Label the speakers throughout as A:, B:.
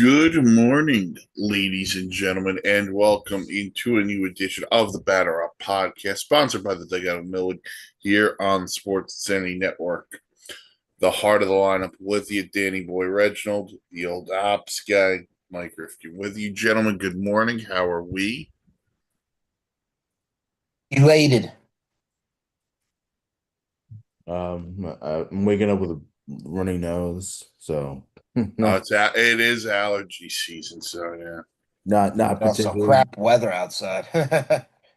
A: Good morning, ladies and gentlemen, and welcome into a new edition of the Batter Up podcast, sponsored by the Dugout of Millwood here on the Sports Insanity Network. The heart of the lineup with you, Danny Boy Reginald, the old ops guy, Mike Rifkin. With you, gentlemen, good morning. How are we?
B: Elated.
C: I'm waking up with a running nose, so
A: It is allergy season, so yeah.
C: not
B: Also,
C: particularly.
B: crap weather outside.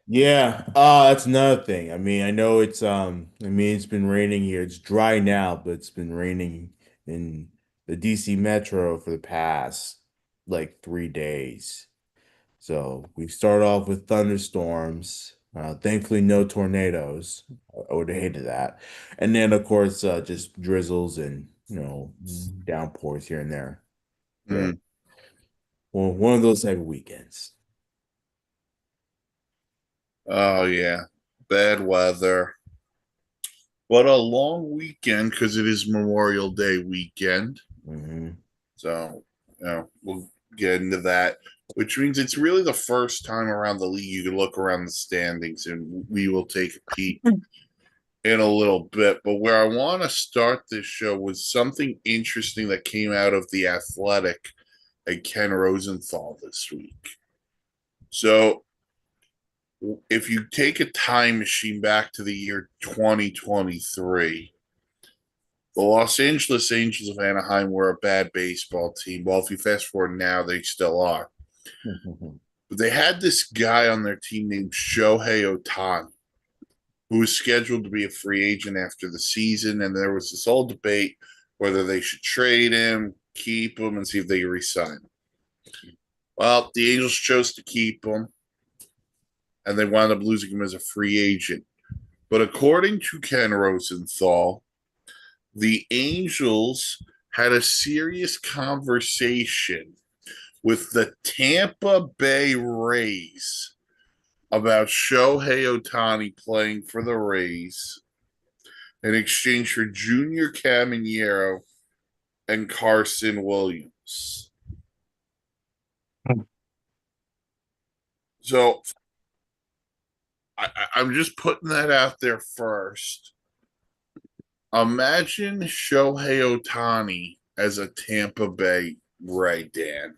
C: Yeah, that's another thing. I know it's been raining here. It's dry now, but it's been raining in the DC Metro for the past like 3 days. So we start off with thunderstorms. Thankfully, no tornadoes. I would have hated that. And then, of course, just drizzles and downpours here and there. So,
A: Mm.
C: well, one of those type of weekends.
A: Oh, yeah. Bad weather. But a long weekend because it is Memorial Day weekend.
C: Hmm.
A: So, we'll get into that, which means it's really the first time around the league you can look around the standings, and we will take a peek in a little bit. But where I want to start this show was something interesting that came out of the Athletic and Ken Rosenthal this week. So, if you take a time machine back to the year 2023, the Los Angeles Angels of Anaheim were a bad baseball team. Well, if you fast forward now, they still are. But they had this guy on their team named Shohei Ohtani, who was scheduled to be a free agent after the season. And there was this whole debate whether they should trade him, keep him, and see if they could resign him. Well, the Angels chose to keep him, and they wound up losing him as a free agent. But according to Ken Rosenthal, the Angels had a serious conversation with the Tampa Bay Rays about Shohei Ohtani playing for the Rays in exchange for Junior Caminero and Carson Williams. So I'm just putting that out there first. Imagine Shohei Ohtani as a Tampa Bay Ray, Dan.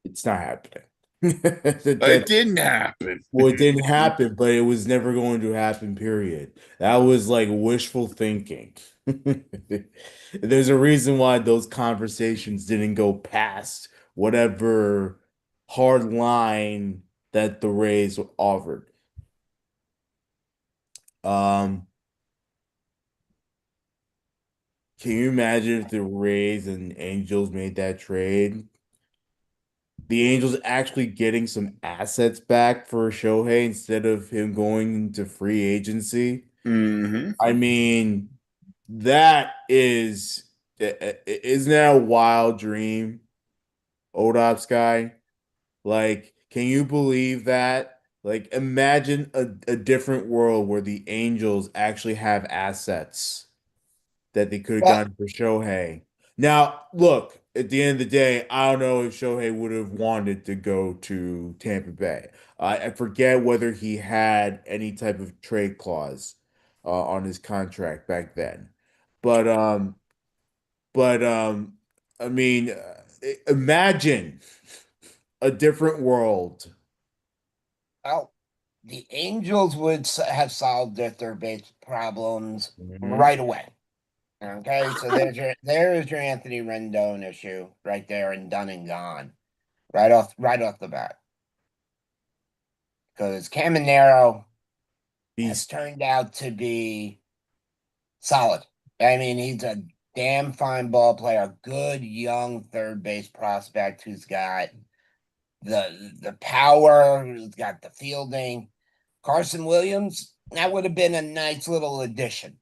C: It's not happening.
A: It didn't happen.
C: Well, it didn't happen, but it was never going to happen, period. That was like wishful thinking. There's a reason why those conversations didn't go past whatever hard line that the Rays offered. Um, can you imagine if the Rays and Angels made that trade? The Angels actually getting some assets back for Shohei instead of him going into free agency.
A: Mm-hmm.
C: I mean, that isn't that a wild dream, Old Ops guy? Like, can you believe that? Like, imagine a different world where the Angels actually have assets that they could have
B: Well,
C: gotten for Shohei. Now, look, at the end of the day, I don't know if Shohei would have wanted to go to Tampa Bay. I forget whether he had any type of trade clause on his contract back then. But but I mean, imagine a different world.
B: well, the Angels would have solved their third base problems
C: Mhm.
B: right away. Okay, so there's your Anthony Rendon issue right there and done and gone right off the bat because Caminero has
C: Beast.
B: turned out to be solid. I mean, he's a damn fine ball player, good young third base prospect who's got the power, who's got the fielding. Carson Williams, that would have been a nice little addition.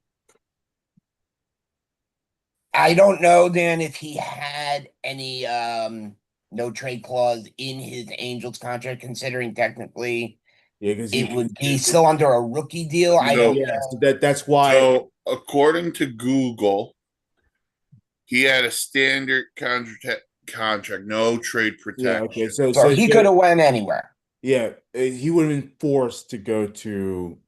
B: I don't know, Dan, if he had any no trade clause in his Angels contract, considering technically
C: Yeah, because
B: it would be still under a rookie deal. I
A: No.
B: don't
C: yeah, so
B: know.
C: that's why.
A: So, according to Google, he had a standard contract, no trade
C: Yeah, okay.
A: protection.
B: So he could have went anywhere.
C: Yeah, he would have been forced to go to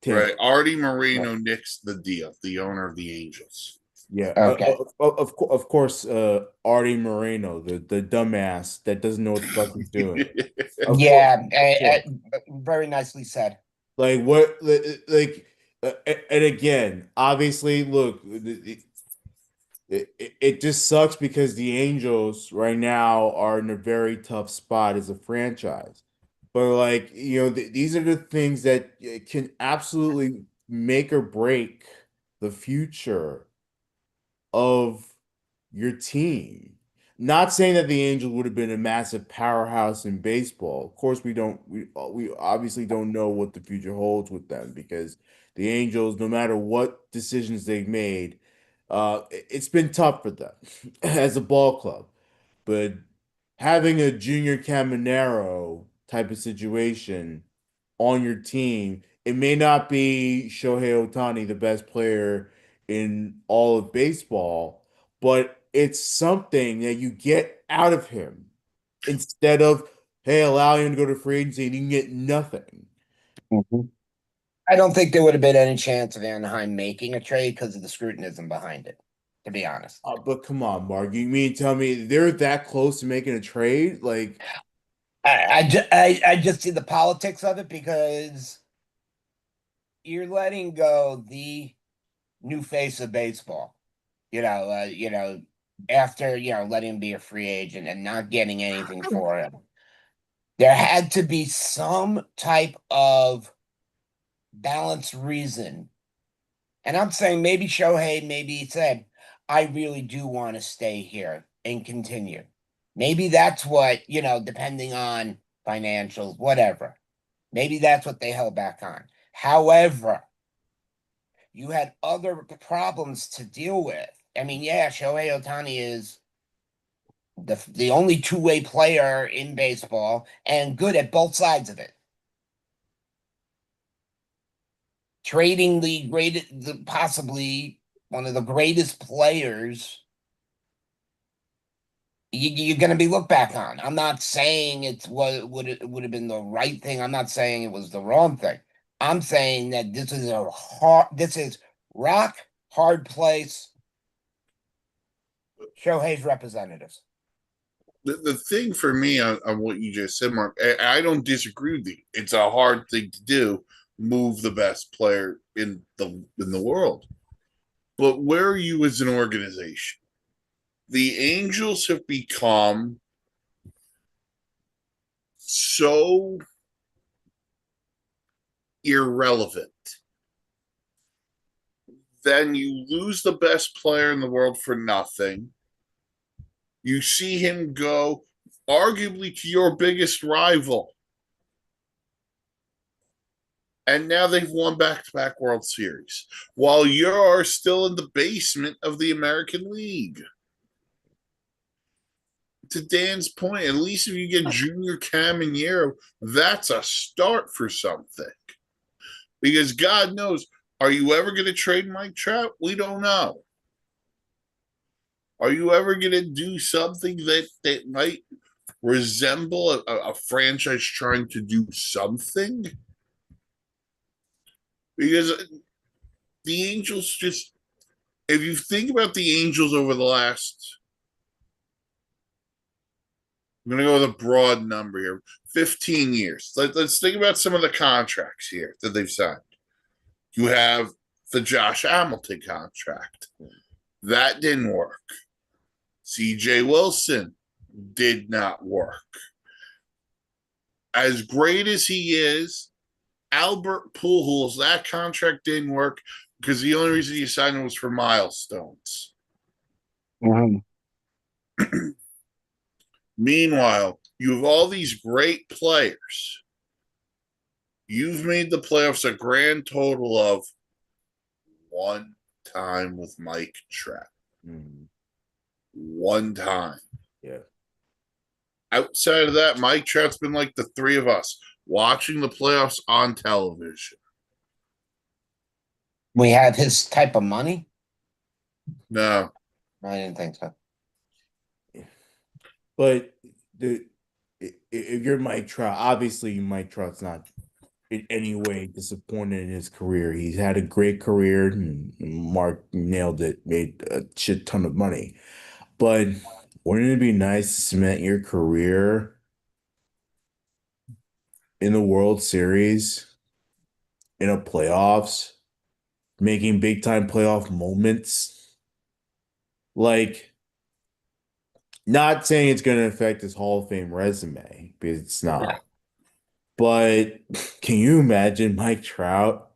C: Tampa.
A: Right. Artie Moreno nixed the deal, the owner of the Angels.
C: Yeah,
B: Okay.
C: of course, Artie Moreno, the dumbass that doesn't know what the fuck he's doing. Of course,
B: Yeah,
C: of course.
B: very nicely said.
C: Like what? Like, and again, obviously, look, it just sucks because the Angels right now are in a very tough spot as a franchise. But like, these are the things that can absolutely make or break the future of your team. Not saying that the Angels would have been a massive powerhouse in baseball. Of course, we obviously don't know what the future holds with them because the Angels, no matter what decisions they've made, it's been tough for them as a ball club. But having a Junior Caminero type of situation on your team, it may not be Shohei Ohtani, the best player in all of baseball, but it's something that you get out of him instead of, hey, allow him to go to free agency and you can get nothing.
B: Mhm. I don't think there would have been any chance of Anaheim making a trade because of the scrutinism behind it, to be honest.
C: But come on, Mark, you mean tell me they're that close to making a trade? Like,
B: I just see the politics of it because you're letting go the new face of baseball. After letting him be a free agent and not getting anything for him. There had to be some type of balanced reason. And I'm saying maybe Shohei, maybe he said, I really do want to stay here and continue. Maybe that's what, depending on financials, whatever. Maybe that's what they held back on. However, you had other problems to deal with. I mean, yeah, Shohei Ohtani is the only two-way player in baseball and good at both sides of it. Trading possibly one of the greatest players you're going to be looked back on. I'm not saying it's what would have been the right thing. I'm not saying it was the wrong thing. I'm saying that this is rock hard place. Shohei's representatives.
A: The thing for me on what you just said, Mark, I don't disagree with you. It's a hard thing to do, move the best player in the world. But where are you as an organization? The Angels have become so irrelevant. Then you lose the best player in the world for nothing. You see him go arguably to your biggest rival. And now they've won back-to-back World Series while you're still in the basement of the American League. To Dan's point, at least if you get Junior Caminero, that's a start for something. Because God knows, are you ever going to trade Mike Trout? We don't know. Are you ever going to do something that might resemble a franchise trying to do something? Because the Angels just, if you think about the Angels over the last, I'm going to go with a broad number here, 15 years. Let's think about some of the contracts here that they've signed. You have the Josh Hamilton contract. That didn't work. CJ Wilson did not work. As great as he is, Albert Pujols, that contract didn't work because the only reason he signed him was for milestones.
B: Mm-hmm.
A: Meanwhile, you have all these great players. You've made the playoffs a grand total of one time with Mike Trout.
C: mm,
A: One time.
C: yeah.
A: Outside of that, Mike Trout's been like the three of us watching the playoffs on television.
B: We have his type of money.
A: No.
B: I didn't think so.
C: But the if you're Mike Trout, obviously Mike Trout's not in any way disappointed in his career. He's had a great career, and Mark nailed it, made a shit ton of money. But wouldn't it be nice to cement your career in the World Series, in a playoffs, making big time playoff moments? Like, not saying it's going to affect his Hall of Fame resume, because it's
B: Yeah.
C: not. But can you imagine Mike Trout,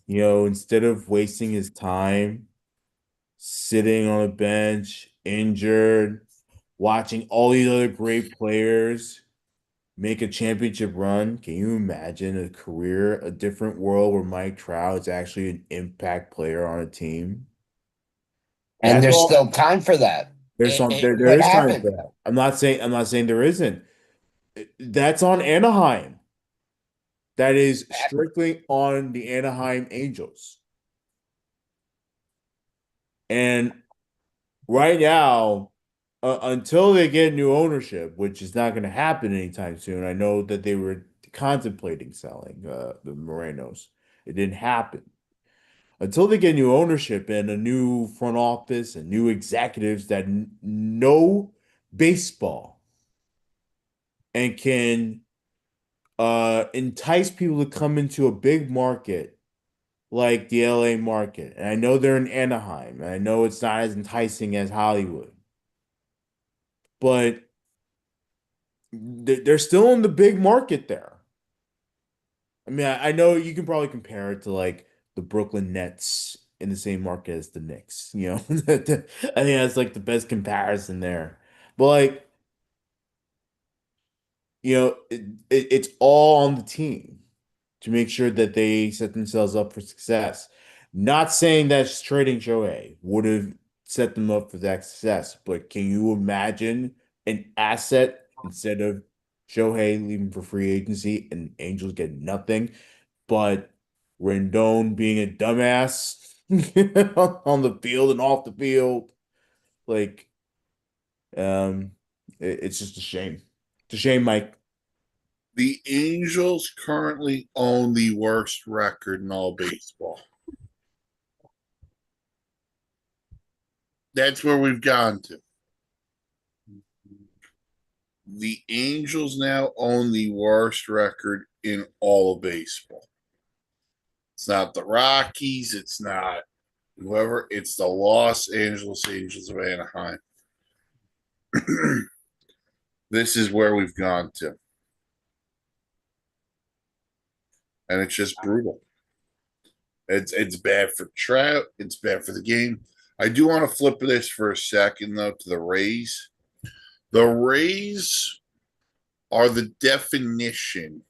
C: instead of wasting his time sitting on a bench, injured, watching all these other great players make a championship run? Can you imagine a career, a different world where Mike Trout is actually an impact player on a team?
B: And
C: That's
B: there's
C: all.
B: still time for that.
C: There's
B: It,
C: some
B: it
C: there
B: could
C: is time for
B: happen.
C: that. I'm not saying there isn't. That's on Anaheim. That is strictly on the Anaheim Angels. And right now, until they get new ownership, which is not going to happen anytime soon. I know that they were contemplating selling the Morenos. It didn't happen. Until they get new ownership and a new front office and new executives that know baseball and can entice people to come into a big market like the LA market. And I know they're in Anaheim, and I know it's not as enticing as Hollywood, but they're still in the big market there. I mean, I know you can probably compare it to like the Brooklyn Nets in the same market as the Knicks. I think that's like the best comparison there. But like, it's all on the team to make sure that they set themselves up for success. Not saying that trading Shohei would have set them up for that success, but can you imagine an asset instead of Shohei leaving for free agency and Angels get nothing, but Rendon being a dumbass on the field and off the field? Like, um, it's just a shame. It's a shame, Mike.
A: The Angels currently own the worst record in all baseball. That's where we've gone to. The Angels now own the worst record in all of baseball. It's not the Rockies. It's not whoever. It's the Los Angeles Angels of Anaheim. This is where we've gone to. And it's just brutal. It's bad for Trout. It's bad for the game. I do want to flip this for a second, though, to the Rays. The Rays are the definition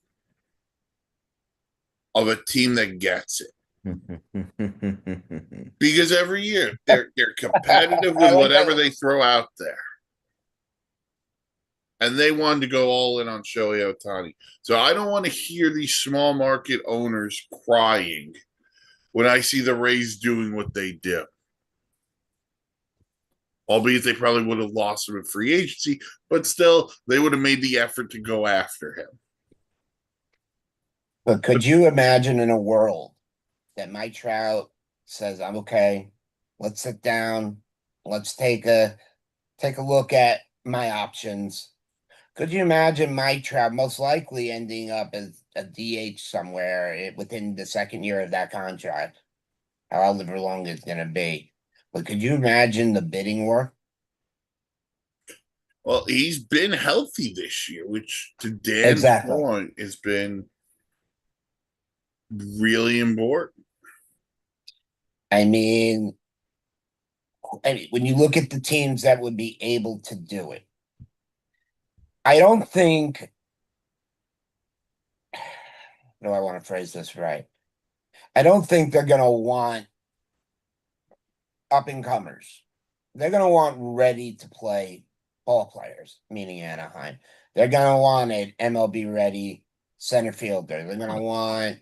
A: of a team that gets it. Because every year they're competitive with
B: I like
A: whatever
B: that.
A: they throw out there. And they wanted to go all in on Shohei Ohtani. So I don't want to hear these small market owners crying when I see the Rays doing what they do. Albeit they probably would have lost him in free agency, but still they would have made the effort to go after him.
B: But could you imagine in a world that Mike Trout says, "I'm okay. Let's sit down. Let's take a look at my options." Could you imagine Mike Trout most likely ending up as a DH somewhere within the second year of that contract, however long it's going to be? But could you imagine the bidding war?
A: Well, he's been healthy this year, which to Dan's
B: Exactly.
A: point has been really important.
B: I mean, when you look at the teams that would be able to do it, I don't think. No, I want to phrase this right. I don't think they're going to want up and comers. They're going to want ready to play ball players, meaning Anaheim. They're going to want an MLB ready center fielder. They're going to want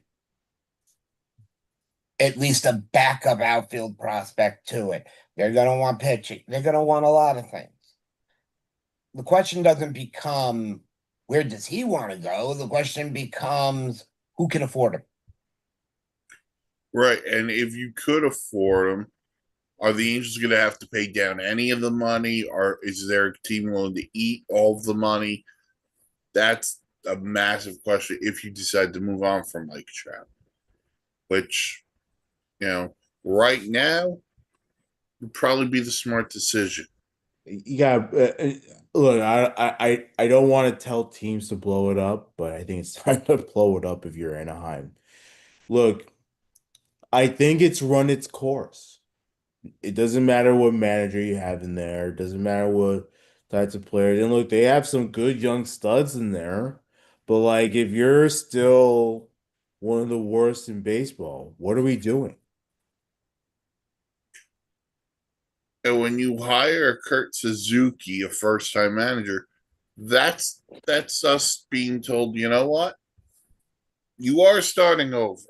B: at least a backup outfield prospect to it. They're going to want pitching. They're going to want a lot of things. the question doesn't become where does he want to go? The question becomes who can afford him.
A: Right. And if you could afford them, are the Angels going to have to pay down any of the money, or is their team willing to eat all of the money? That's a massive question if you decide to move on from Mike Trout, which, right now would probably be the smart decision.
C: You got look. I don't want to tell teams to blow it up, but I think it's time to blow it up if you're Anaheim. Look, I think it's run its course. It doesn't matter what manager you have in there. It doesn't matter what types of players. And look, they have some good young studs in there. But like, if you're still one of the worst in baseball, what are we doing?
A: And when you hire Kurt Suzuki, a first-time manager, that's us being told, you know what? You are starting over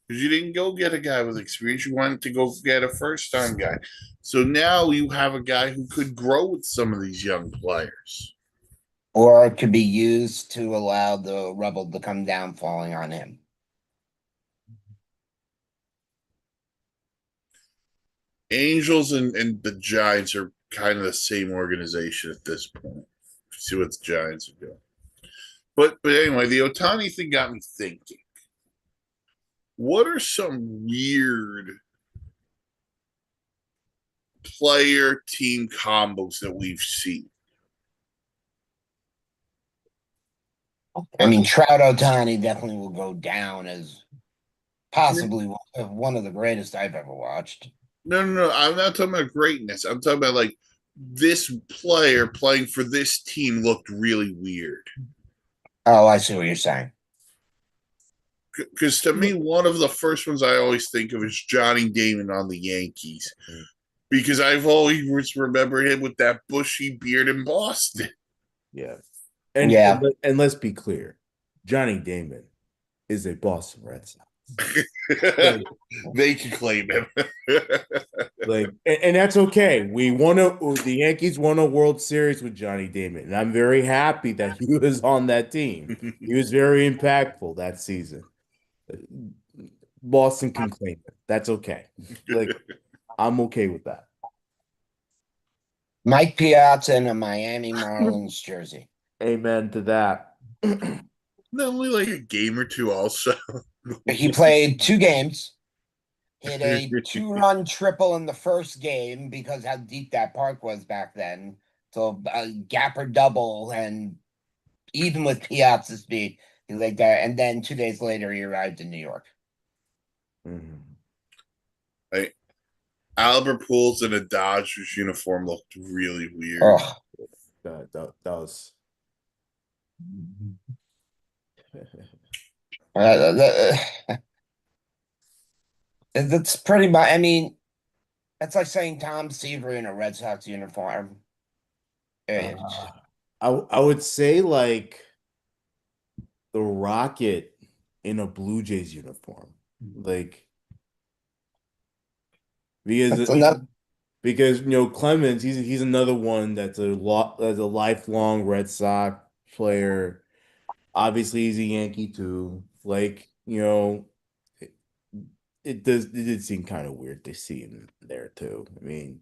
A: because you didn't go get a guy with experience. You wanted to go get a first-time guy. So now you have a guy who could grow with some of these young players.
B: Or it could be used to allow the rubble to come down falling on him.
A: Angels and the Giants are kind of the same organization at this point. See what the Giants are doing. But anyway, the Otani thing got me thinking. What are some weird player team combos that we've seen?
B: I mean, Trout Otani definitely will go down as possibly one of the greatest I've ever watched.
A: No. I'm not talking about greatness. I'm talking about like this player playing for this team looked really weird.
B: Oh, I see what you're saying.
A: Because to me, one of the first ones I always think of is Johnny Damon on the Yankees. Because I've always remembered him with that bushy beard in Boston.
C: Yeah.
B: Yeah.
C: And let's be clear. Johnny Damon is a Boston Red Sox.
A: They can claim him.
C: And that's okay. The Yankees won a World Series with Johnny Damon, and I'm very happy that he was on that team. He was very impactful that season. Boston can claim it. That's okay. Like, I'm okay with that.
B: Mike Piazza in a Miami Marlins jersey.
C: Amen to that.
A: Not only like a game or two, also.
B: He played 2 games, hit a 2-run triple in the first game because how deep that park was back then. So a gapper double, and even with Piazza speed, he like that. And then 2 days later, he arrived in New York.
A: Like, Albert Pujols in a Dodgers uniform looked really weird.
B: Oh,
C: That was.
B: That's pretty much. I mean, that's like saying Tom Seaver in a Red Sox uniform.
C: I would say like the Rocket in a Blue Jays uniform, like because Clemens, he's another one that's a lifelong Red Sox player. Obviously, he's a Yankee too. Like it did seem kind of weird to see him there too. I mean.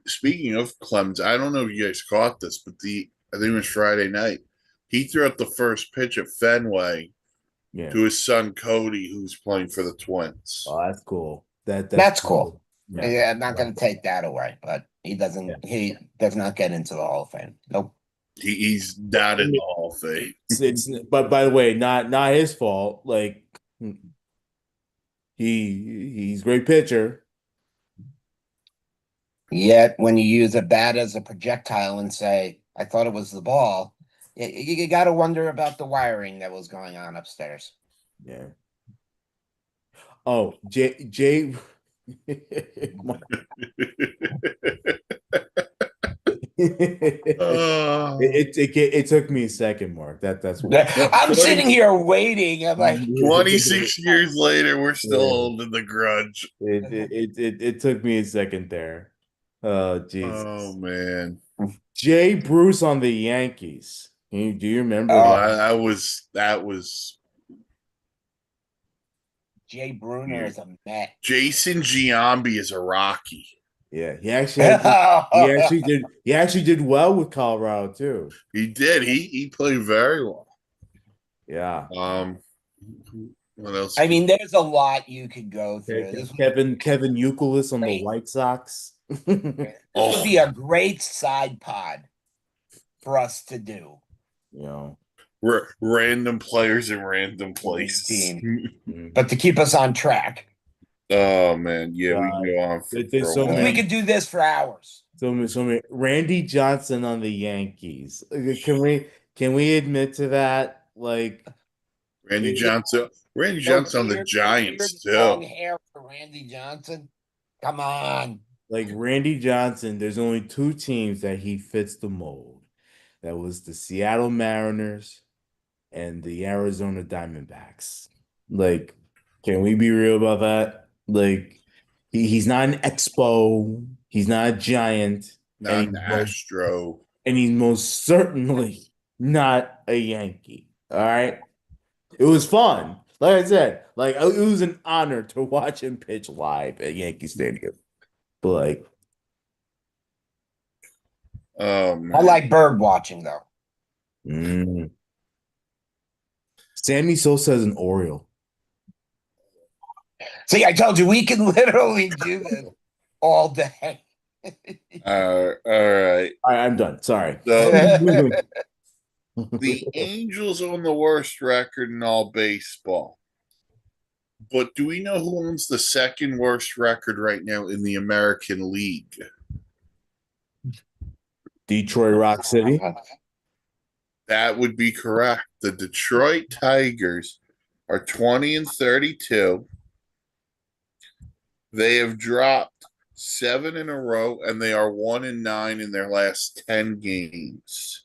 A: Speaking of Clemens, I don't know if you guys caught this, but I think it was Friday night. He threw out the first pitch at Fenway to his son Cody, who's playing for the Twins.
C: Oh, that's cool.
B: That's cool.
C: Yeah,
B: I'm not going to take that away, but he doesn't. Yeah. He does not get into the Hall of Fame. Nope.
A: He's not in the Hall of Fame.
C: But by the way, not his fault. Like he's a great pitcher.
B: Yet when you use a bat as a projectile and say, "I thought it was the ball," you got to wonder about the wiring that was going on upstairs.
C: Yeah. Oh, Jay. It took me a second, Mark. That's what
B: I'm sitting here waiting. I'm like
A: 26 years later, we're still holding the grudge.
C: It took me a second there. Oh,
A: Oh
C: Jesus.
A: man.
C: Jay Bruce on the Yankees. Do you remember
A: Oh,
B: Oh,
C: him?
A: that was
B: Jay Bruner
A: yeah.
B: is a Met.
A: Jason Giambi is a Rocky.
C: Yeah, he actually did well with Colorado too.
A: He did. He played very well.
C: Yeah.
A: Um, what else?
B: I mean, there's a lot you could go through.
C: Kevin Youkilis on the
B: Great.
C: White Sox.
B: This would
A: Oh,
B: be a great side pod for us to do.
C: You know.
A: random players in random
B: Every
A: places.
B: team.
C: Mm.
B: But to keep us on track,
A: Oh man, yeah, we can
C: God.
A: go on for
C: There's
A: a
C: so
B: because
A: while.
B: we
C: many,
B: could do this for hours.
C: so many. Randy Johnson on the Yankees. Can we admit to that? Like,
A: Randy
C: it,
A: Johnson, Randy
B: No
A: Johnson on the
B: beard, no beard,
A: Giants
B: long
A: too.
B: hair for Randy Johnson. Come on.
C: like Randy Johnson, there's only two teams that he fits the mold. That was the Seattle Mariners and the Arizona Diamondbacks. Like, can we be real about that? Like, he's not an Expo, he's not a Giant, and
A: Not an Astro.
C: he's most certainly not a Yankee. All right. It was fun. Like I said, like it was an honor to watch him pitch live at Yankee Stadium. But like,
A: Oh
B: I
A: man.
B: like bird watching though.
C: mm. Sammy Sosa is an Oriole.
B: See, I told you we can literally do this all day.
A: All right.
C: All right, I'm done. Sorry.
A: So
C: The
A: the Angels own the worst record in all baseball. But do we know who owns the second worst record right now in the American League?
C: Detroit Rock City.
A: That would be correct. The Detroit Tigers are 20 and 32. They have dropped 7 in a row, and they are 1 and 9 in their last 10 games.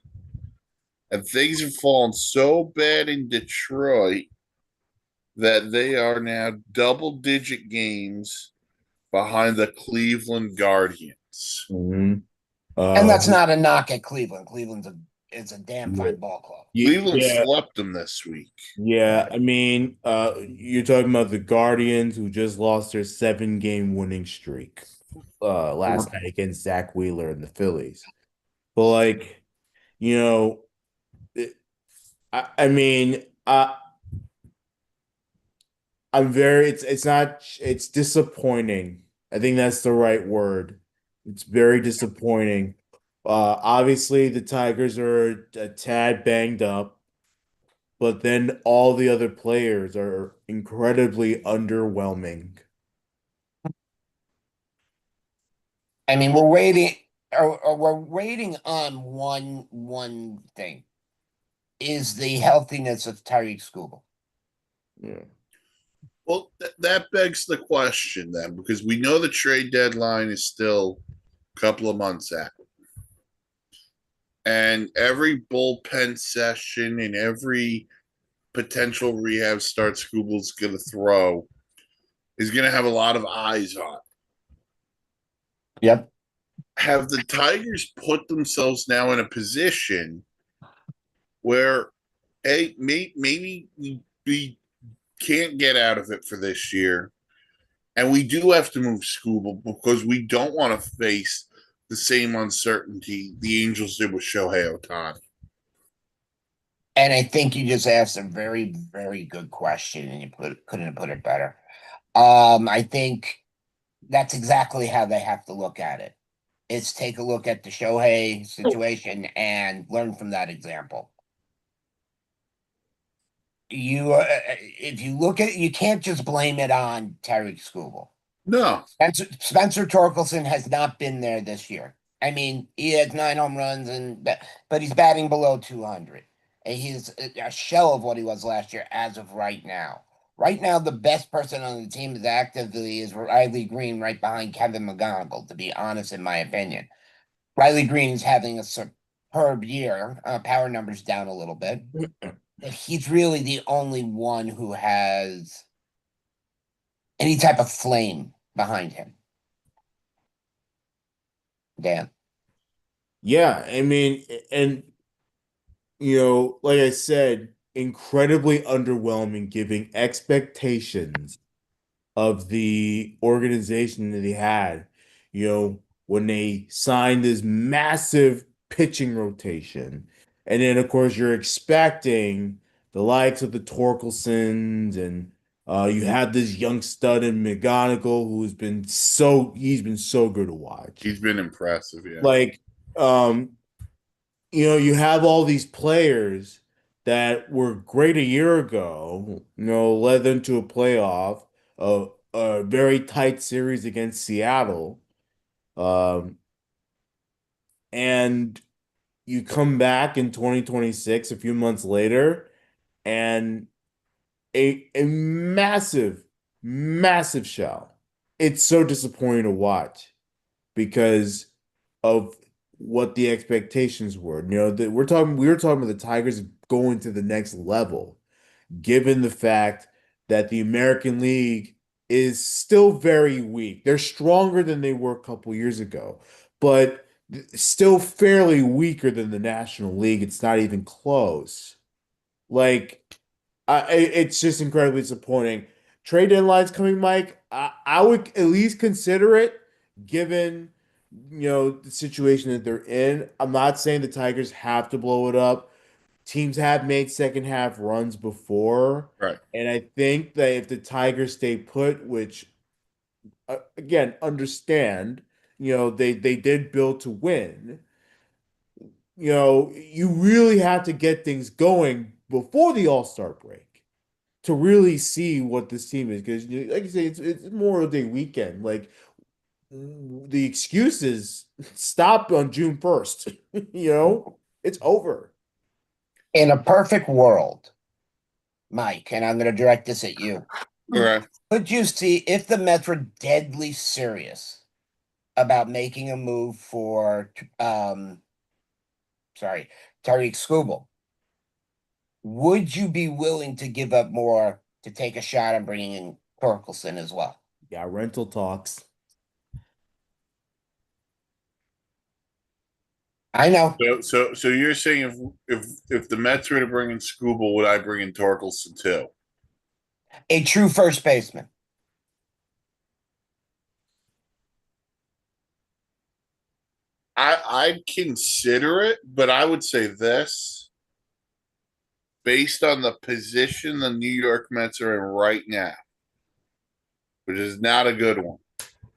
A: And things have fallen so bad in Detroit that they are now double-digit games behind the Cleveland Guardians.
C: Mhm.
B: And
C: Uh,
B: that's not a knock at Cleveland. It's a damn fine ball club.
A: Cleveland
C: yeah,
A: swept them this week.
C: yeah. I mean, you're talking about the Guardians who just lost their 7-game winning streak last night against Zach Wheeler and the Phillies. But like, you know, it, I mean, it's disappointing. I think that's the right word. It's very disappointing. Obviously the Tigers are a tad banged up, but then all the other players are incredibly underwhelming.
B: I mean, we're waiting or we're waiting on one thing is the healthiness of Tyreek Skubal.
C: Yeah.
A: Well, that begs the question then, because we know the trade deadline is still a couple of months out. And every bullpen session and every potential rehab start Scooble's going to throw is going to have a lot of eyes on.
B: Yep.
A: Have the Tigers put themselves now in a position where, hey, maybe we can't get out of it for this year, and we do have to move Scooble because we don't want to face the same uncertainty the Angels did with Shohei Ohtani.
B: And I think you just asked a very, very good question, and you couldn't have put it better. I think that's exactly how they have to look at it. Is take a look at the Shohei situation and learn from that example. If you look at it, you can't just blame it on Tyreek Skubal.
A: No,
B: Spencer Torkelson has not been there this year. I mean, he has 9 home runs, but he's batting below 200. And he's a shell of what he was last year as of right now. Right now, the best person on the team is Riley Green, right behind Kevin McGonigal, to be honest, in my opinion. Riley Green is having a superb year. Power numbers down a little bit. But he's really the only one who has any type of flame behind him. Dan.
C: Yeah, I mean, and like I said, incredibly underwhelming, giving expectations of the organization that he had, when they signed this massive pitching rotation. And then, of course, you're expecting the likes of the Torkelsons, and you have this young stud in McGonagall he's been so good to watch.
A: He's been impressive, yeah.
C: Like, um, you have all these players that were great a year ago, led them to a playoff, a very tight series against Seattle. Um, and you come back in 2026, a few months later, and a massive, massive shell. It's so disappointing to watch because of what the expectations were. That we were talking about the Tigers going to the next level, given the fact that the American League is still very weak. They're stronger than they were a couple years ago, but still fairly weaker than the National League. It's not even close. Like, it's just incredibly disappointing. Trade deadline's coming, Mike. I would at least consider it, given the situation that they're in. I'm not saying the Tigers have to blow it up. Teams have made second half runs before,
A: Right.
C: and I think that if the Tigers stay put, which again, understand, they did build to win. You really have to get things going before the All-Star break to really see what this team is. Because, like you say, it's Memorial Day weekend. Like, the excuses stop on June 1st. It's over.
B: In a perfect world, Mike, and I'm going to direct this at you.
A: All right.
B: Could you see if the Mets were deadly serious about making a move for, sorry, Tariq Skubal? Would you be willing to give up more to take a shot on bringing in Torkelson as well?
C: Yeah, rental talks.
B: I know.
A: So you're saying if the Mets were to bring in Scooble, would I bring in Torkelson too?
B: A true first baseman.
A: I'd consider it, but I would say this based on the position the New York Mets are in right now, which is not a good one.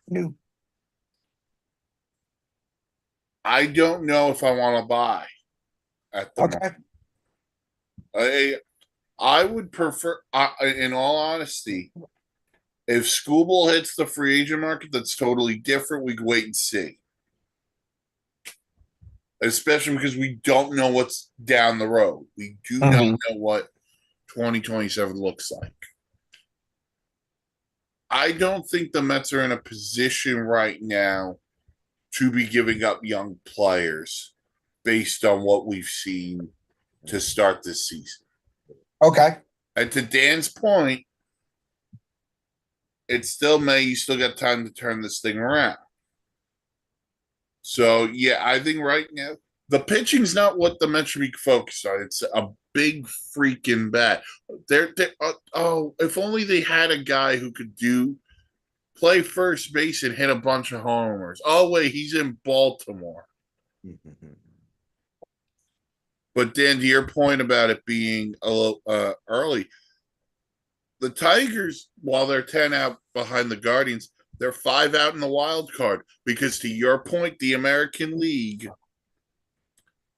B: No.
A: I don't know if I want to buy at the moment. I would prefer, in all honesty, if Scooble hits the free agent market, that's totally different. We can wait and see. Especially because we don't know what's down the road. We do not know what 2027 looks like. I don't think the Mets are in a position right now to be giving up young players based on what we've seen to start this season.
B: Okay.
A: And to Dan's point, it's still May. You still got time to turn this thing around. So, yeah, I think right now the pitching's not what the Mets should be focused on. It's a big freaking bat. If only they had a guy who could play first base and hit a bunch of homers. Oh, wait, he's in Baltimore. But Dan, to your point about it being a little early, the Tigers, while they're 10 out behind the Guardians, they're 5 out in the wild card because, to your point, the American League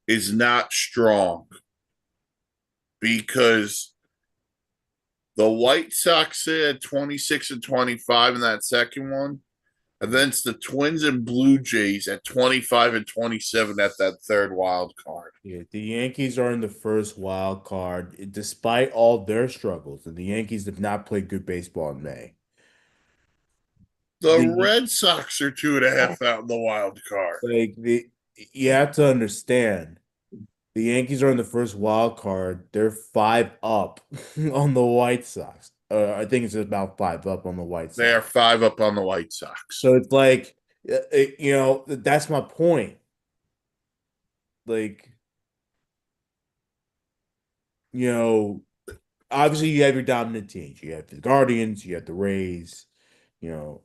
A: is not strong because the White Sox had 26 and 25 in that second one. And then it's the Twins and Blue Jays at 25 and 27 at that third wild card.
C: Yeah, the Yankees are in the first wild card, despite all their struggles, and the Yankees have not played good baseball in May.
A: The Red Sox are 2.5 out in the wild card.
C: You have to understand, the Yankees are in the first wild card. They're 5 up on the White Sox. I think it's about 5 up on the White Sox.
A: They are 5 up on the White Sox.
C: So it's like That's my point. Like, you know, obviously you have your dominant teams. You have the Guardians, you have the Rays, you know,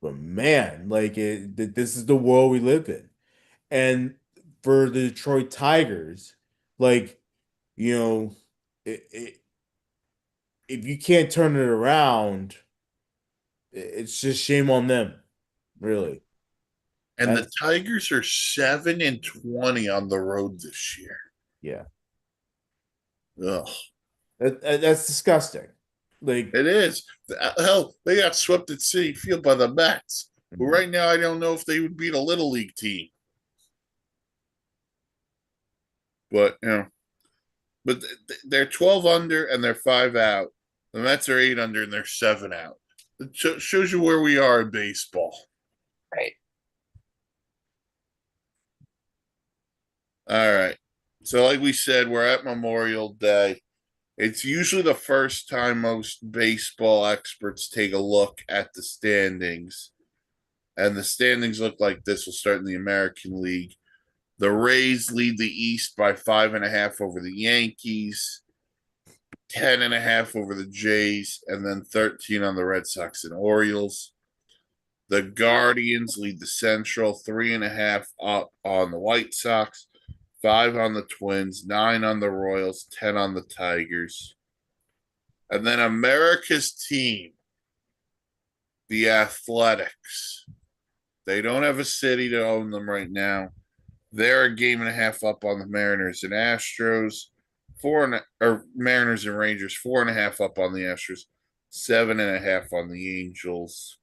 C: but man, this is the world we live in. And for the Detroit Tigers, like, you know, it, if you can't turn it around, it's just shame on them, really.
A: And the
C: That's
A: Tigers are 7-20 on the road this year.
C: yeah,
A: Ugh.
C: that's disgusting. Like,
A: It is. Hell, they got swept at City Field by the Mets. But
C: mhm.
A: right now, I don't know if they would beat a little league team. But but they're 12 under and they're 5 out. The Mets are 8 under and they're 7 out. It shows you where we are in baseball.
B: Right.
A: All right. So, like we said, we're at Memorial Day. It's usually the first time most baseball experts take a look at the standings. And the standings look like this. We'll start in the American League. The Rays lead the East by 5.5 over the Yankees, 10.5 over the Jays, and then 13 on the Red Sox and Orioles. The Guardians lead the Central, 3.5 up on the White Sox, 5 on the Twins, 9 on the Royals, 10 on the Tigers. And then America's team, the Athletics. They don't have a city to own them right now. They're a game and a half up on the Mariners and Astros. Mariners and Rangers, 4.5 up on the Astros, 7.5 on the Angels.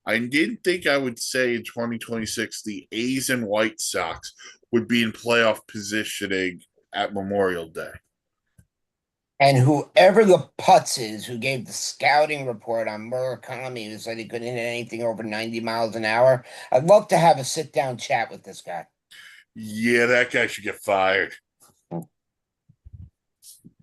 A: I didn't think I would say in 2026 the A's and White Sox would be in playoff positioning at Memorial Day.
B: And whoever the putz is who gave the scouting report on Murakami, who said he couldn't hit anything over 90 miles an hour, I'd love to have a sit down chat with this guy.
A: Yeah, that guy should get fired.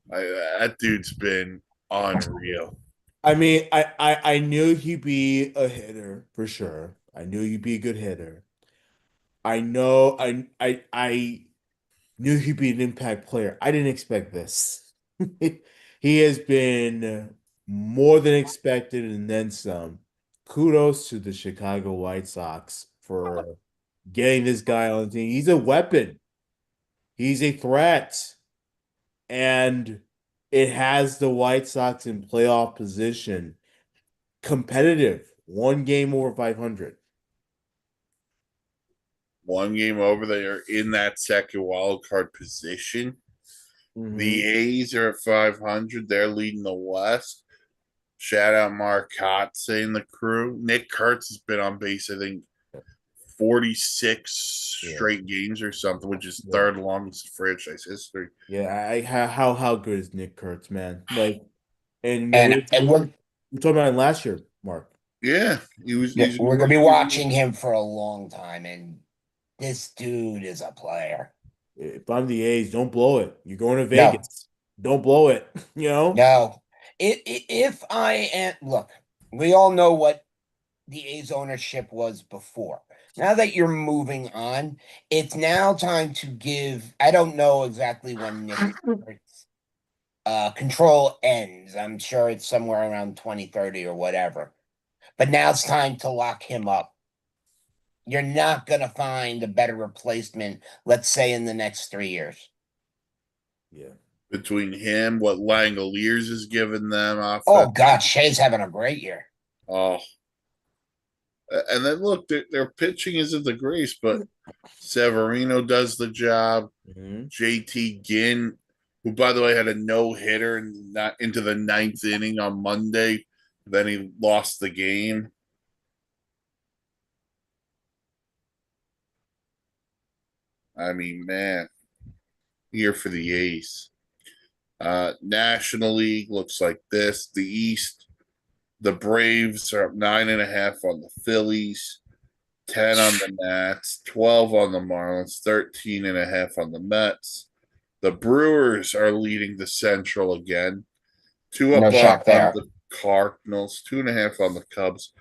A: That dude's been unreal.
C: I mean, I knew he'd be a hitter for sure. I knew he'd be a good hitter. I know I knew he'd be an impact player. I didn't expect this. He has been more than expected and then some. Kudos to the Chicago White Sox for getting this guy on the team. He's a weapon. He's a threat. And it has the White Sox in playoff position. Competitive. One game over 500.
A: One game over, they are in that second wild card position. The
C: Mhm.
A: A's are at 500. They're leading the West. Shout out Mark Kotze and the crew. Nick Kurtz has been on base, I think, 46
C: Yeah.
A: straight games or something, which is
C: Yeah.
A: third longest franchise history.
C: Yeah. How good is Nick Kurtz, man? Like, and
B: And
C: we're talking about him last year, Mark.
A: Yeah, he's a
B: we're gonna be
A: rookie.
B: watching him for a long time, and this dude is a player.
C: If I'm the A's, don't blow it. You're going to
B: No,
C: Vegas. Don't blow it. You know?
B: no. If I am look, we all know what the A's ownership was before. Now that you're moving on, it's now time to give. I don't know exactly when Nick control ends. I'm sure it's somewhere around 2030 or whatever. But now it's time to lock him up. You're not going to find a better replacement, let's say, in the next 3 years.
C: Yeah.
A: Between him, what Langoliers has given them off
B: Oh,
A: that.
B: God, Shea's having a great year.
A: Oh, and then look, their pitching isn't the greatest, but Severino does the job.
C: Mhm.
A: JT Ginn, who by the way had a no hitter and not into the ninth inning on Monday, then he lost the game. I mean, man, here for the A's. National League looks like this. The East, the Braves are up 9.5 on the Phillies, 10 on the Nats, 12 on the Marlins, 13.5 on the Mets. The Brewers are leading the Central again. Two
B: No
A: up
B: shock
A: on
B: there.
A: the Cardinals, 2.5 on the Cubs,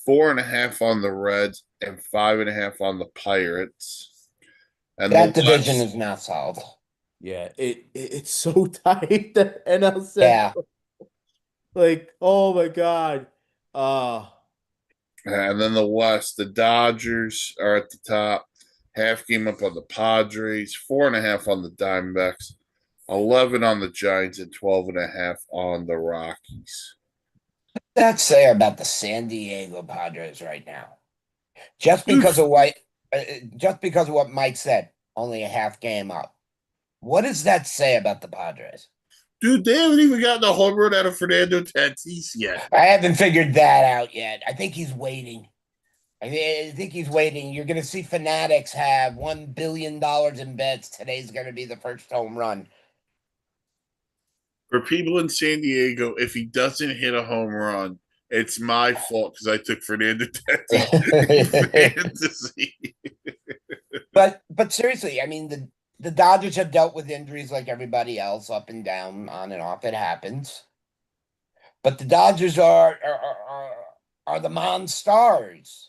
A: 4.5 on the Reds, and 5.5 on the Pirates. And the
B: That division
A: West,
B: is now solved.
C: Yeah, it's so tight that NL
B: Yeah.
C: Central. Like, oh my God. Uh
A: and then the West, the Dodgers are at the top, half game up on the Padres, 4.5 on the Diamondbacks, 11 on the Giants, and 12.5 on the Rockies.
B: That say about the San Diego Padres right now. Just
A: Dude,
B: because of what, just because of what Mike said, only a half game up. What does that say about the Padres?
A: dude, they haven't even gotten a home run out of Fernando Tatis yet.
B: I haven't figured that out yet. I think he's waiting. I think he's waiting. You're going to see Fanatics have $1 billion in bets. Today's going to be the first home run.
A: For people in San Diego, if he doesn't hit a home run, it's my fault because I took Fernando Tatis in fantasy.
B: But seriously, I mean the Dodgers have dealt with injuries like everybody else, up and down, on and off. It happens. But the Dodgers are the Monstars.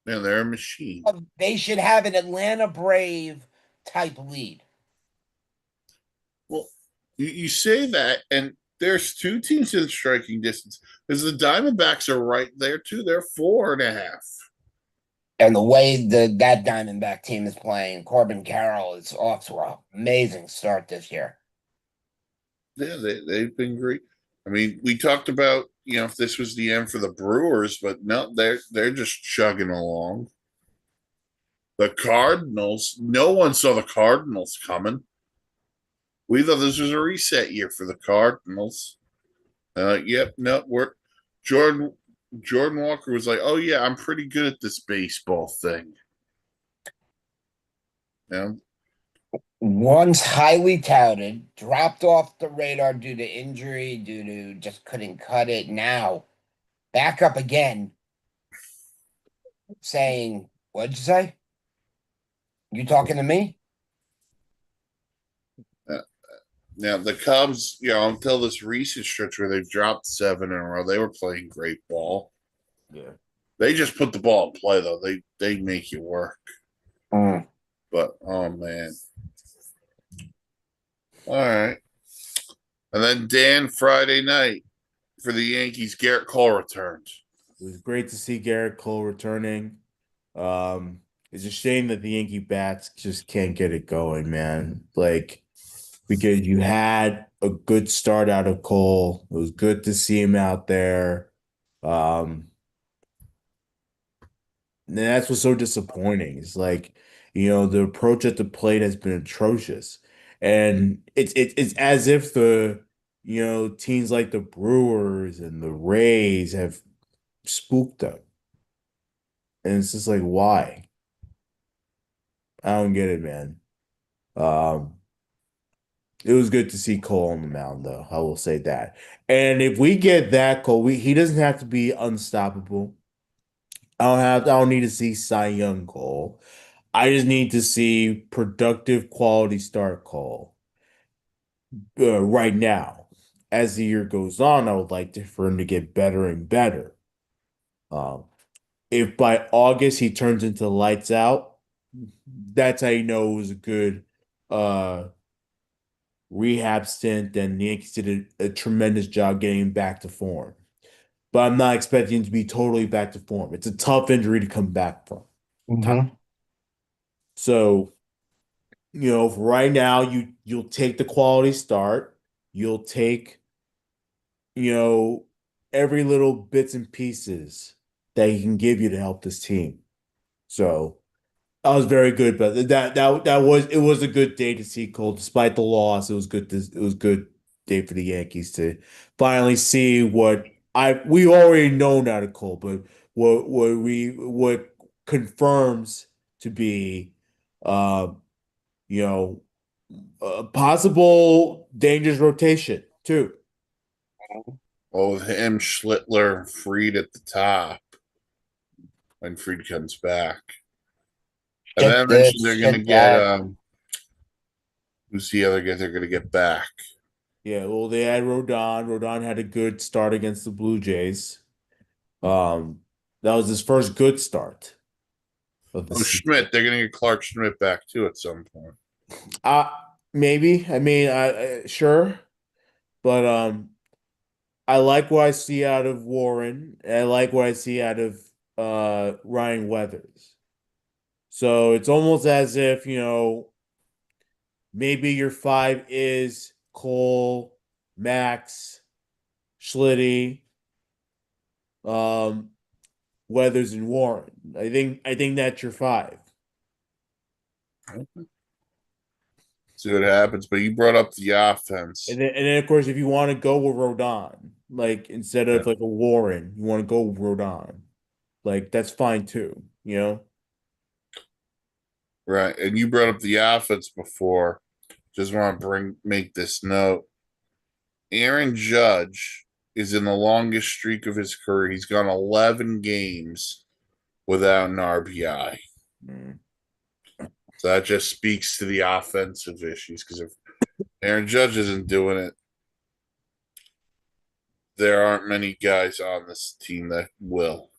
A: Man, they're a machine.
B: They should have an Atlanta Brave type lead.
A: Well, you say that, and there's two teams in striking distance because the Diamondbacks are right there too. They're 4.5.
B: And the way that Diamondback team is playing, Corbin Carroll is off to an amazing start this year.
A: Yeah, they've been great. I mean, we talked about if this was the end for the Brewers, but no, they're just chugging along. The Cardinals, no one saw the Cardinals coming. We thought this was a reset year for the Cardinals. Yep, no, we're Jordan. Jordan Walker was like, "Oh yeah, I'm pretty good at this baseball thing." Yeah,
B: Once highly touted, dropped off the radar due to injury, due to just couldn't cut it. Now, back up again, saying, "What'd you say? You talking to me?"
A: yeah. Now the Cubs, until this recent stretch where they've dropped 7 in a row, they were playing great ball.
C: yeah.
A: They just put the ball in play though. They make you work.
B: Mm.
A: But oh man. All right. And then Dan Friday night for the Yankees, Garrett Cole returned.
C: It was great to see Garrett Cole returning. It's a shame that the Yankee bats just can't get it going, man. Like, because you had a good start out of Cole. It was good to see him out there. Um, and that's what's so disappointing. It's like, the approach at the plate has been atrocious. And it's as if teams like the Brewers and the Rays have spooked them. And it's just like, why? I don't get it, man. Um, it was good to see Cole on the mound, though. I will say that. And if we get that Cole, he doesn't have to be unstoppable. I don't need to see Cy Young Cole. I just need to see productive quality start Cole right now. As the year goes on, I would like for him to get better and better. Um, if by August he turns into lights out, that's how you know it was a good uh rehab stint, and the Yankees did a tremendous job getting him back to form. But I'm not expecting him to be totally back to form. It's a tough injury to come back from.
B: Mm-hmm.
C: So, for right now, you'll take the quality start. You'll take, you know, every little bits and pieces that he can give you to help this team. So I was very good, but it was a good day to see Cole. Despite the loss, it was good day for the Yankees to finally see what we already know now to Cole, but what confirms to be uh you know a possible dangerous rotation too.
A: Oh, with him, Schlittler, Freed at the top when Freed comes back. And then I
B: Shit this,
A: mentioned they're going to
B: shit
A: get
B: that.
A: who's the other guy they're going to get back?
C: Yeah, well, they had Rodon. Rodon had a good start against the Blue Jays. Um, That was his first good start of the
A: Oh,
C: season.
A: Schmidt, they're gonna get Clark Schmidt back too at some point.
C: Uh maybe. I mean, sure, but I like what I see out of Warren. I like what I see out of Ryan Weathers. So it's almost as if, maybe your five is Cole, Max, Schlitty, um, Weathers, and Warren. I think that's your five.
A: See what happens. But you brought up the
C: And
A: offense.
C: then of course if you want to go with Rodon, like instead
A: Yeah.
C: of like a Warren, you want to go with Rodon. Like that's fine too.
A: Right. And you brought up the offense before. Just want to make this note. Aaron Judge is in the longest streak of his career. He's gone 11 games without an RBI.
C: Mm.
A: So that just speaks to the offensive issues. Because if Aaron Judge isn't doing it, there aren't many guys on this team that will.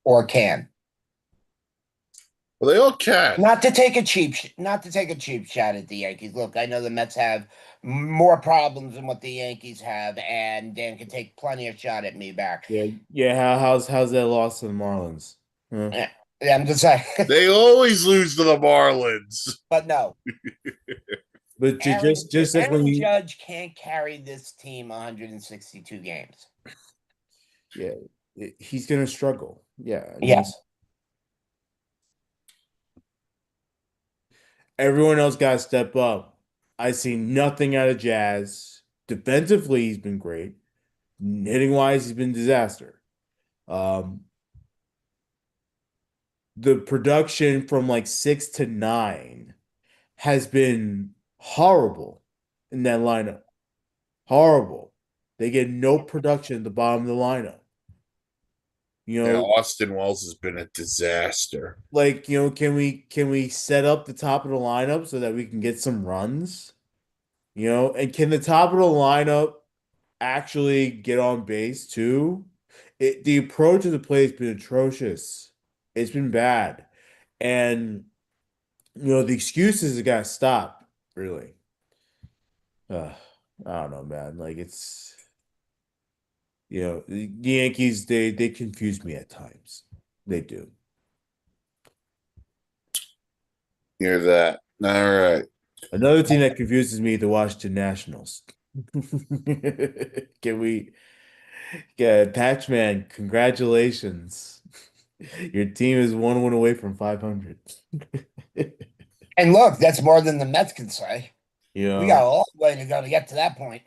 B: or can.
A: Well, they all can.
B: Not to take a cheap shot at the Yankees. Look, I know the Mets have more problems than what the Yankees have, and Dan can take plenty of shot at me back.
C: Yeah, yeah. How's that loss to the Marlins? Huh?
B: Yeah, I'm just saying.
A: They always lose to the Marlins.
B: But no,
C: But just as when
B: Aaron
C: you,
B: Judge can't carry this team 162 games.
C: yeah, he's gonna struggle. Yeah, I mean,
B: Yes.
C: everyone else got to step up. I see nothing out of Jazz. Defensively, he's been great. Hitting wise, he's been disaster. Um, the production from like 6 to 9 has been horrible in that lineup. Horrible. They get no production at the bottom of the lineup. You
A: Yeah,
C: know,
A: Austin Wells has been a disaster.
C: like, can we set up the top of the lineup so that we can get some runs? And can the top of the lineup actually get on base too? The approach of the play has been atrocious. It's been bad. And the excuses have got to stop, really. Uh, I don't know, man. Like the Yankees, they confuse me at times. They do.
A: Hear that. All right.
C: Another team that confuses me, the Washington Nationals. Can we get Patchman, congratulations. Your team is one win away from 500.
B: And look, that's more than the Mets can say.
C: You
B: We got
C: know,
B: a long way to go to get to that point.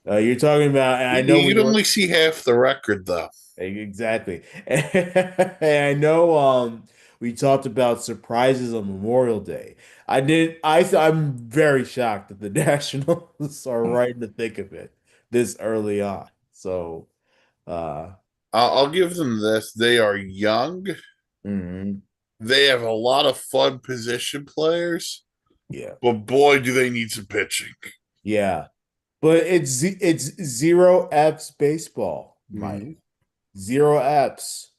C: you're talking about, and I know
A: You
C: we
A: can
C: were
A: only see half the record, though.
C: exactly. And I know we talked about surprises on Memorial Day. I'm very shocked that the Nationals are right in the thick of it this early on. So uh
A: I'll give them this. They are young.
C: mhm,
A: They have a lot of fun position players,
C: yeah.
A: but boy, do they need some pitching.
C: Yeah. But it's zero F's baseball, Mike.
A: Mhm.
C: Zero F's.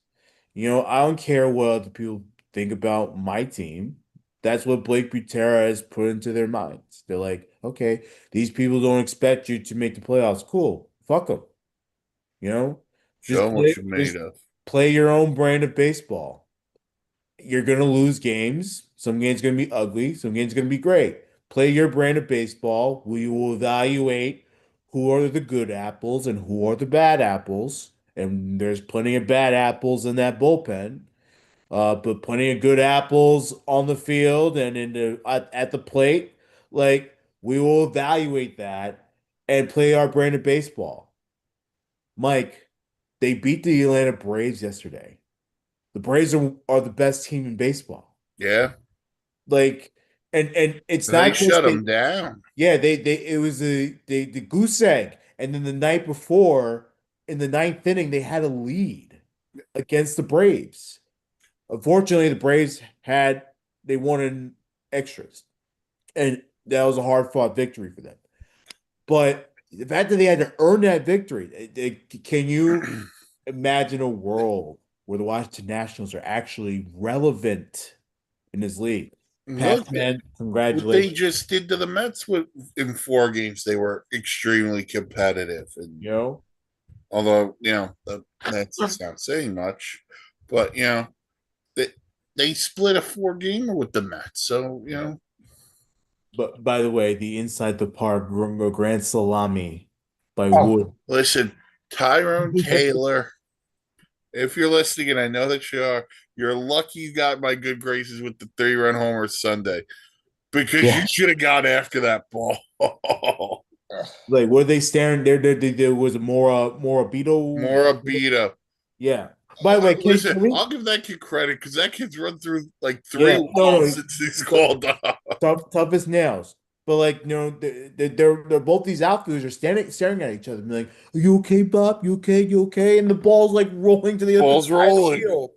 C: I don't care what other people think about my team. That's what Blake Butera has put into their minds. They're like, okay, these people don't expect you to make the playoffs. Cool. Fuck them. You know,
A: Show them what you're made
C: just
A: of.
C: play your own brand of baseball. You're gonna lose games. Some games gonna be ugly. Some games gonna be great. Play your brand of baseball. We will evaluate who are the good apples and who are the bad apples. And there's plenty of bad apples in that bullpen. But plenty of good apples on the field and at the plate. Like we will evaluate that and play our brand of baseball. Mike, they beat the Atlanta Braves yesterday. The Braves are the best team in baseball.
A: Yeah,
C: Like, and it's
A: they
C: not just
A: shut them down.
C: yeah, they it was the goose egg, and then the night before in the ninth inning they had a lead against the Braves. Unfortunately, the Braves they won in extras, and that was a hard fought victory for them. But the fact that they had to earn that victory, can you imagine a world where the Washington Nationals are actually relevant in this league.
A: Look,
C: Pac-Man,
A: what they
C: congratulations.
A: just did to the Mets with in 4 games, they were extremely competitive. And
C: You know,
A: although the Mets is not saying much, but they they split a 4 gamer with the Mets, so
C: yeah. But by the way, the inside the park grand salami by
B: Oh,
C: Wood.
A: listen, Tyrone Taylor. If you're listening, and I know that you are, you're lucky you got my good graces with the 3-run homer Sunday because you
B: yeah.
A: should have gone after that ball.
C: Like, were they staring there was more Beetle?
A: Morabita.
C: Yeah. By the way,
A: Listen,
C: can we?
A: I'll give that kid credit because that kid's run through like three
C: Yeah, no,
A: walls
C: no,
A: since he's called up.
C: tough as nails. But like, they're both these outfielders are standing staring at each other, and be like, "Are you okay, Bob? You okay? You okay?" And the ball's like rolling to the other
A: Ball's
C: side of the
A: rolling.
C: field.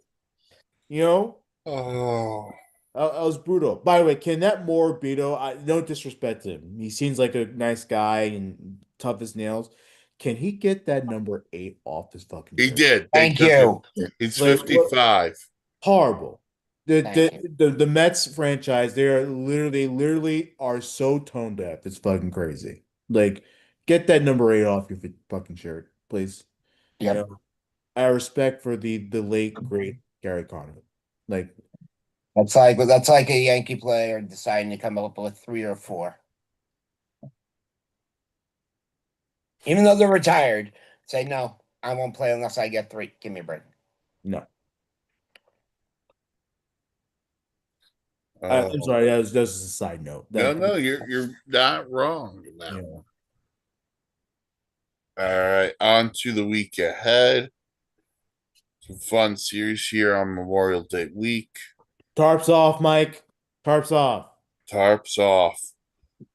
C: You know,
A: Oh,
C: that was brutal. By the way, can that Morabito? No disrespect to him. He seems like a nice guy and tough as nails. Can he get that number 8 off his fucking
A: he
C: shirt?
A: did. They
B: Thank
A: took him.
B: you.
A: He's
C: Like, what?
A: 55.
C: Horrible. The,
B: Thank you.
C: the the Mets franchise, they literally are so tone deaf. It's fucking crazy. Like, get that number 8 off your fucking shirt, please. You
B: Yep.
C: know, I have respect for the late great Gary Conner. Like,
B: That's like a Yankee player deciding to come up with 3 or 4. Even though they're retired, say no, I won't play unless I get 3. Give me a break.
C: no, I'm
A: Oh,
C: sorry. That was just a side note.
A: no,
C: That
A: no, you're not wrong in that
C: you
A: one.
C: know,
A: All right, on to the week ahead. Some fun series here on Memorial Day week.
C: tarps off, Mike. Tarps off.
A: Tarps off. Tarps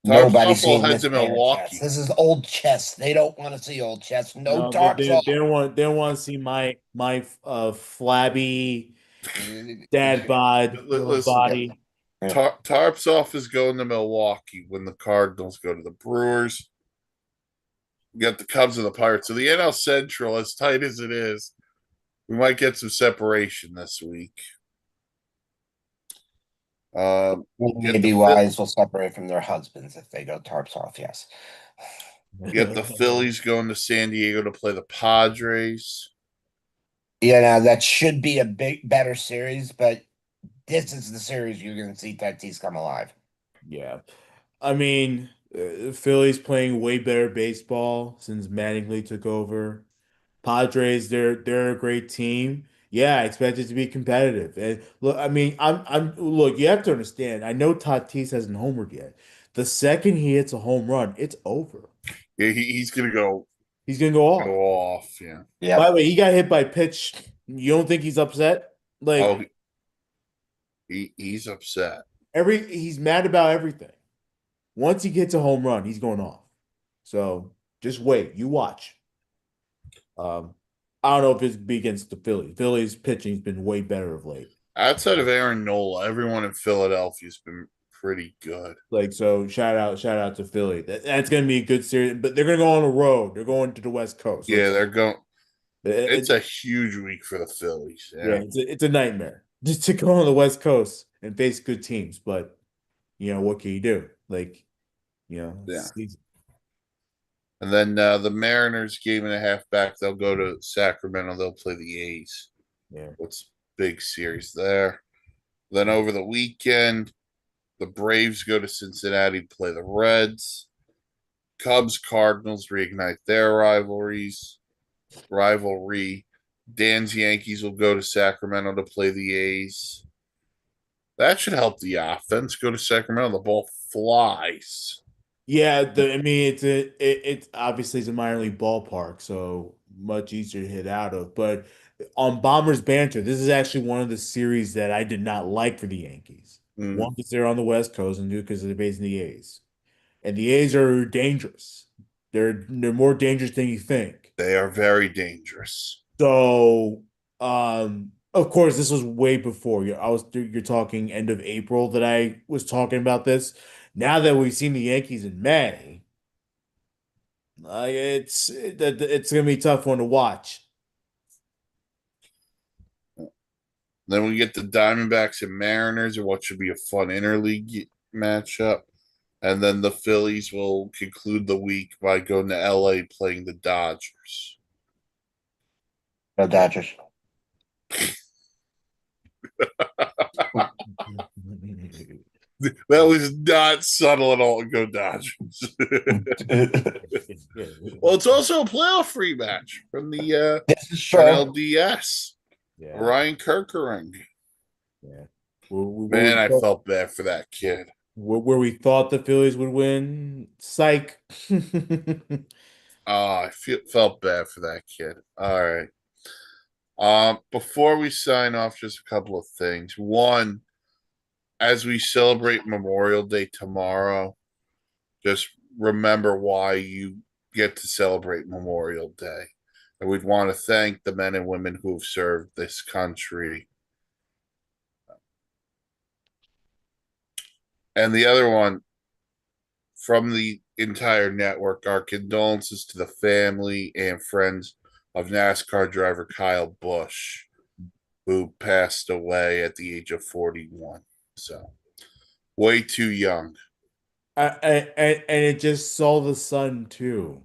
B: Nobody's
A: off. We'll
B: seeing
A: head
B: this
A: to
B: pair of chess.
A: Milwaukee.
B: This is old chess. They don't want to see old chess. No
C: No, they,
B: tarps
C: they,
B: off.
C: they don't want they don't want to see my flabby dad
B: Yep.
C: bod
A: Listen,
C: body.
A: Tarps off is going to Milwaukee when the Cardinals go to the Brewers. You got the Cubs and the Pirates. So the NL Central, as tight as it is, we might get some separation this week. Get the
B: Maybe wives will separate from their husbands if they go tarps off. Yes.
A: get the Phillies going to San Diego to play the Padres.
B: Yeah, now that should be a better series, but this is the series you're going to see Tatis come alive.
C: Yeah. I mean, Philly's playing way better baseball since Mattingly took over. Padres, they're a great team. Yeah, I expect it to be competitive. And look, I mean, I'm look, you have to understand. I know Tatis hasn't homered yet. The second he hits a home run, it's over.
A: Yeah, he's gonna
C: He's gonna go
A: go
C: off.
A: off. Yeah.
C: By the
B: Yep.
C: way, he got hit by a pitch. You don't think he's upset?
A: Oh,
C: Like
A: he's upset.
C: he's mad about everything. Once he gets a home run, he's going off. So just wait, you watch. Um, I don't know if it's be against the Phillies. Phillies pitching's been way better of late.
A: Outside of Aaron Nola, everyone in Philadelphia's been pretty good.
C: Like, so shout out to Philly. That's gonna be a good series, but they're gonna go on the road. They're going to the West Coast. So
A: Yeah, they're going. It's
C: it,
A: a huge week for the Phillies.
C: yeah,
A: Yeah.
C: it's a nightmare just to go on the West Coast and face good teams. But what can you do? Like,
A: Yeah.
C: it's
A: And then the Mariners game and a half back, they'll go to Sacramento. They'll play the A's.
C: yeah.
A: What's big series there? Then over the weekend, the Braves go to Cincinnati to play the Reds. Cubs Cardinals reignite their rivalry. Dan's Yankees will go to Sacramento to play the A's. That should help the offense. Go to Sacramento, the ball flies.
C: Yeah, I mean it's obviously it's a minor league ballpark, so much easier to hit out of. But on Bombers banter, this is actually one of the series that I did not like for the Yankees.
A: Mm,
C: One, because they're on the West Coast, and two, because they're based in the A's. And the A's are dangerous. They're more dangerous than you think.
A: they are very dangerous.
C: So, of course, this was way before. You're talking end of April that I was talking about this. Now that we've seen the Yankees in May, it's gonna be a tough one to watch.
A: Then we get the Diamondbacks and Mariners, and what should be a fun interleague matchup. And then the Phillies will conclude the week by going to LA playing the Dodgers.
B: No Dodgers.
A: That was not subtle at all. Go Dodgers. Well, it's also a playoff rematch from the
B: This is true.
A: NLDS.
C: Yeah.
A: Ryan Kerkering.
C: Yeah.
A: Man, I felt bad for that kid.
C: Where we thought the Phillies would win, psych.
A: I felt bad for that kid. All right. Before we sign off, just a couple of things. One, as we celebrate Memorial Day tomorrow, just remember why you get to celebrate Memorial Day. And we'd want to thank the men and women who have served this country. And the other one, from the entire network, our condolences to the family and friends of NASCAR driver Kyle Busch, who passed away at the age of 41. So, way too young.
C: And it just saw the sun too.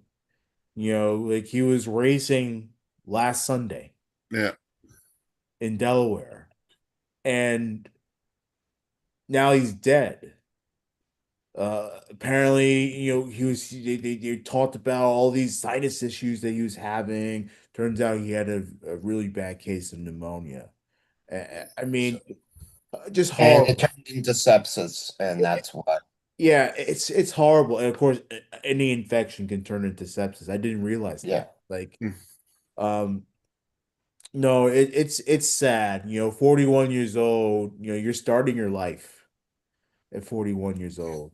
C: You know, like he was racing last Sunday
A: Yeah.
C: in Delaware, and now he's dead. Apparently, you know, they talked about all these sinus issues that he was having. Turns out he had a really bad case of pneumonia. I mean, just
B: And it
C: horrible.
B: turned into sepsis, and that's what.
C: Yeah, it's horrible. And of course, any infection can turn into sepsis. I didn't realize
B: Yeah.
C: that. Like,
A: Mm.
C: um, no, it's sad. You know, 41 years old, you know, you're starting your life at 41 years old.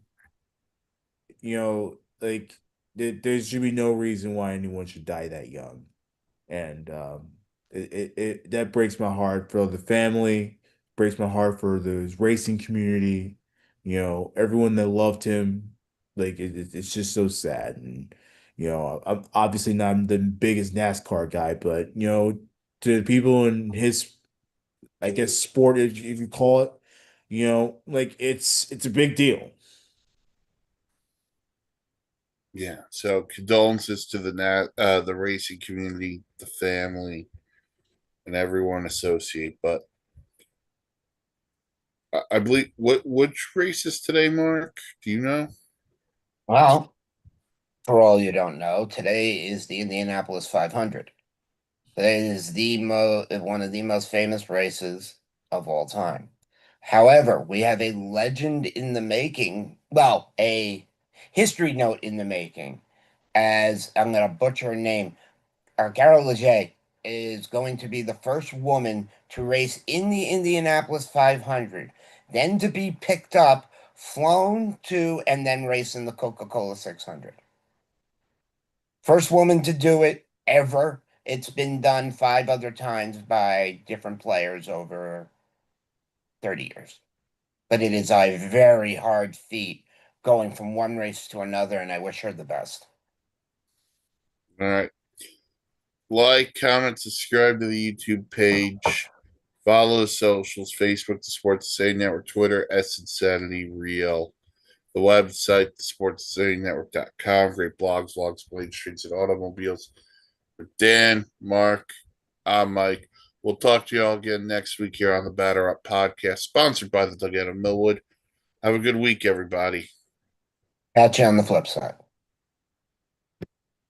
C: You know, like there should be no reason why anyone should die that young. And that breaks my heart for the family, breaks my heart for the racing community, you know, everyone that loved him. Like it's just so sad. And you know, I'm obviously not the biggest NASCAR guy, but you know, to the people in his, I guess, sport, if you call it, you know, like it's a big deal.
A: Yeah. So condolences to the racing community, the family, and everyone associated. But I believe which race is today, Mark? Do you know?
B: Well, for all you don't know, today is the Indianapolis 500. Today is one of the most famous races of all time. However, we have a legend in the making. Well, a history note in the making. As I'm going to butcher her name, Carol Leger is going to be the first woman to race in the Indianapolis 500, then to be picked up, flown to, and then race in the Coca-Cola 600. First woman to do it ever. It's been done 5 other times by different players over 30 years. But it is a very hard feat going from one race to another, and I wish her the best.
A: All right. Like, comment, subscribe to the YouTube page. Follow the socials, Facebook, the Sports Say Network, Twitter, S Insanity Real. The website, thesportsinsanitynetwork.com. Great blogs, vlogs, blade streets, and automobiles. For Dan, Mark, I'm Mike. We'll talk to you all again next week here on the Batter Up Podcast, sponsored by the Dugout of Millwood. Have a good week, everybody.
B: Catch you on the flip side.